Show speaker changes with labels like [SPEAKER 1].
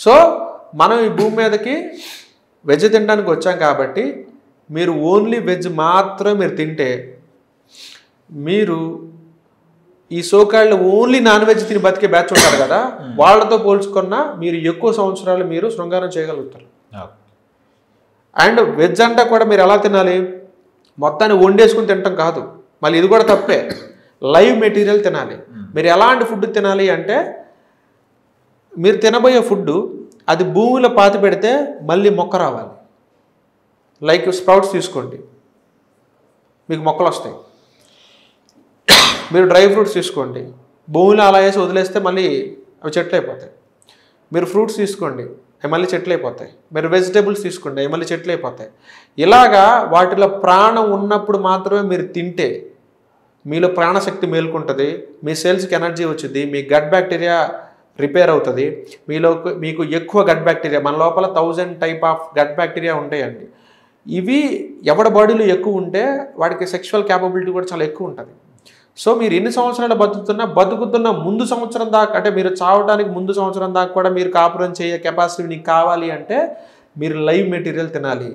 [SPEAKER 1] So మనం ఈ భూమి మీదకి వెజ్ తినడానికి వచ్చాం కాబట్టి మీరు ఓన్లీ వెజ్ మాత్రమే మీరు తింటే మీరు ఈ సోకాళ్ళు ఓన్లీ నాన్ వెజ్ తిని బతికే బ్యాచ్ ఉంటారు కదా, వాళ్ళతో పోల్చుకున్నా మీరు ఎక్కువ సంవత్సరాలు మీరు శృంగారం చేయగలుగుతారు. అండ్ వెజ్ అంటే కూడా మీరు ఎలా తినాలి, మొత్తాన్ని వండేసుకుని తినటం కాదు, మళ్ళీ ఇది కూడా తప్పే. లైవ్ మెటీరియల్ తినాలి. మీరు ఎలాంటి ఫుడ్ తినాలి అంటే మీరు తినబోయే ఫుడ్ అది భూమిలో పాతి పెడితే మళ్ళీ మొక్క రావాలి. లైక్ స్ప్రౌట్స్ తీసుకోండి, మీకు మొక్కలు వస్తాయి. మీరు డ్రై ఫ్రూట్స్ తీసుకోండి, భూమిలో అలా వేసి వదిలేస్తే మళ్ళీ అవి చెట్లు అయిపోతాయి. మీరు ఫ్రూట్స్ తీసుకోండి, అవి మళ్ళీ చెట్లు అయిపోతాయి. మీరు వెజిటేబుల్స్ తీసుకోండి, అవి మళ్ళీ చెట్లు అయిపోతాయి. ఇలాగా వాటిలో ప్రాణం ఉన్నప్పుడు మాత్రమే మీరు తింటే మీలో ప్రాణశక్తి మేలుకుంటుంది, మీ సెల్స్కి ఎనర్జీ వచ్చింది, మీ గట్ బ్యాక్టీరియా రిపేర్ అవుతుంది. మీకు ఎక్కువ గట్ బ్యాక్టీరియా, మన లోపల 1000 టైప్ ఆఫ్ గట్ బ్యాక్టీరియా ఉంటాయండి. ఇవి ఎవరి బాడీలో ఎక్కువ ఉంటే వాడికి సెక్షువల్ క్యాపబిలిటీ కూడా చాలా ఎక్కువ ఉంటుంది. సో మీరు ఎన్ని సంవత్సరాలు బతుకుతున్న ముందు సంవత్సరం దాకా, అంటే మీరు చావడానికి ముందు సంవత్సరం దాకా కూడా మీరు కాపురం చేయ కెపాసిటీ మీకు కావాలి అంటే మీరు లైవ్ మెటీరియల్ తినాలి.